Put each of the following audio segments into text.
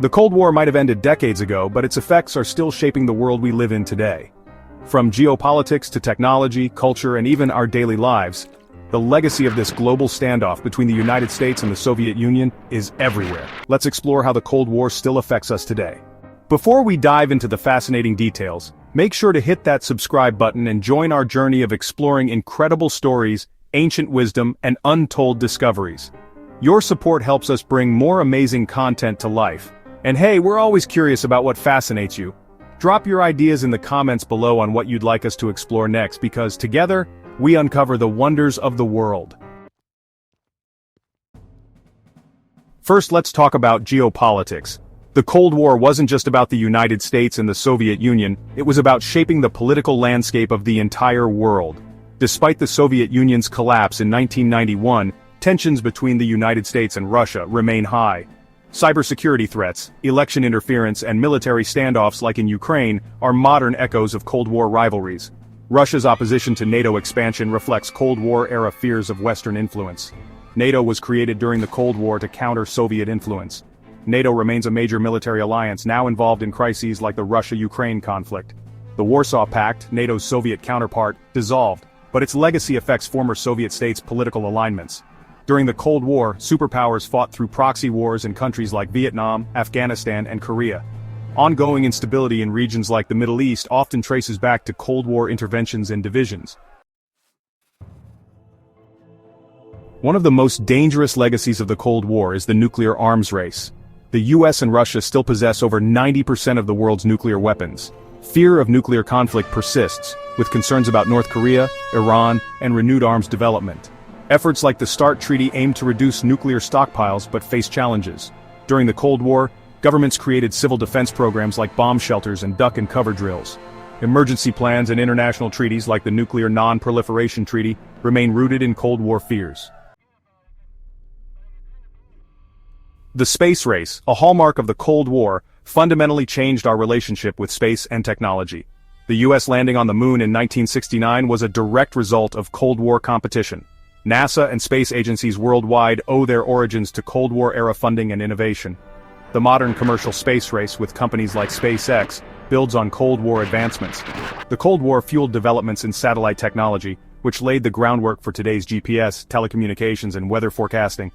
The Cold War might have ended decades ago, but its effects are still shaping the world we live in today. From geopolitics to technology, culture, and even our daily lives, the legacy of this global standoff between the United States and the Soviet Union is everywhere. Let's explore how the Cold War still affects us today. Before we dive into the fascinating details, make sure to hit that subscribe button and join our journey of exploring incredible stories, ancient wisdom, and untold discoveries. Your support helps us bring more amazing content to life. And hey, we're always curious about what fascinates you. Drop your ideas in the comments below on what you'd like us to explore next, because together, we uncover the wonders of the world. First, let's talk about geopolitics. The Cold War wasn't just about the United States and the Soviet Union, it was about shaping the political landscape of the entire world. Despite the Soviet Union's collapse in 1991, tensions between the United States and Russia remain high. Cybersecurity threats, election interference, and military standoffs like in Ukraine are modern echoes of Cold War rivalries. Russia's opposition to NATO expansion reflects Cold War-era fears of Western influence. NATO was created during the Cold War to counter Soviet influence. NATO remains a major military alliance now involved in crises like the Russia-Ukraine conflict. The Warsaw Pact, NATO's Soviet counterpart, dissolved, but its legacy affects former Soviet states' political alignments. During the Cold War, superpowers fought through proxy wars in countries like Vietnam, Afghanistan, and Korea. Ongoing instability in regions like the Middle East often traces back to Cold War interventions and divisions. One of the most dangerous legacies of the Cold War is the nuclear arms race. The U.S. and Russia still possess over 90% of the world's nuclear weapons. Fear of nuclear conflict persists, with concerns about North Korea, Iran, and renewed arms development. Efforts like the START Treaty aim to reduce nuclear stockpiles but face challenges. During the Cold War, governments created civil defense programs like bomb shelters and duck and cover drills. Emergency plans and international treaties like the Nuclear Non-Proliferation Treaty remain rooted in Cold War fears. The space race, a hallmark of the Cold War, fundamentally changed our relationship with space and technology. The U.S. landing on the moon in 1969 was a direct result of Cold War competition. NASA and space agencies worldwide owe their origins to Cold War-era funding and innovation. The modern commercial space race with companies like SpaceX builds on Cold War advancements. The Cold War fueled developments in satellite technology, which laid the groundwork for today's GPS, telecommunications, and weather forecasting.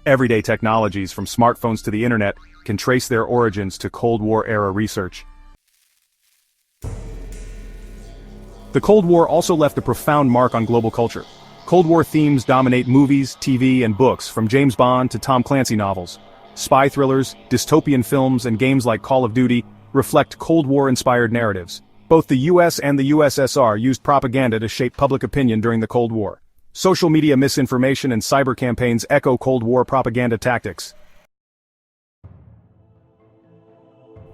Everyday technologies, from smartphones to the internet, can trace their origins to Cold War-era research. The Cold War also left a profound mark on global culture. Cold War themes dominate movies, TV, and books, from James Bond to Tom Clancy novels. Spy thrillers, dystopian films, and games like Call of Duty reflect Cold War-inspired narratives. Both the US and the USSR used propaganda to shape public opinion during the Cold War. Social media misinformation and cyber campaigns echo Cold War propaganda tactics.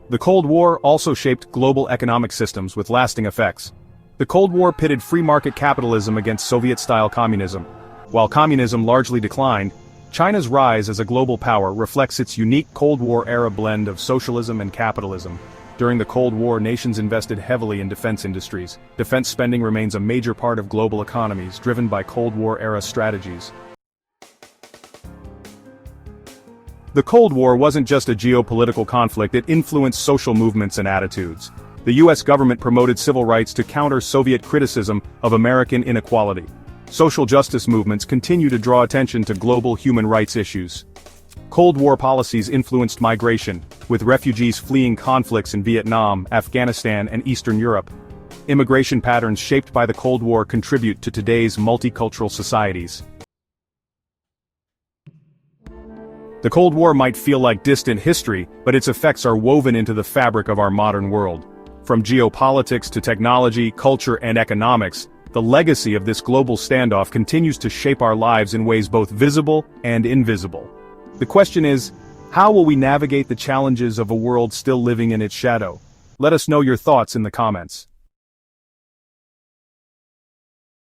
The Cold War also shaped global economic systems with lasting effects. The Cold War pitted free market capitalism against Soviet-style communism. While communism largely declined, China's rise as a global power reflects its unique Cold War-era blend of socialism and capitalism. During the Cold War, nations invested heavily in defense industries. Defense spending remains a major part of global economies, driven by Cold War-era strategies. The Cold War wasn't just a geopolitical conflict, it influenced social movements and attitudes. The U.S. government promoted civil rights to counter Soviet criticism of American inequality. Social justice movements continue to draw attention to global human rights issues. Cold War policies influenced migration, with refugees fleeing conflicts in Vietnam, Afghanistan, and Eastern Europe. Immigration patterns shaped by the Cold War contribute to today's multicultural societies. The Cold War might feel like distant history, but its effects are woven into the fabric of our modern world. From geopolitics to technology, culture, and economics, the legacy of this global standoff continues to shape our lives in ways both visible and invisible. The question is, how will we navigate the challenges of a world still living in its shadow? Let us know your thoughts in the comments.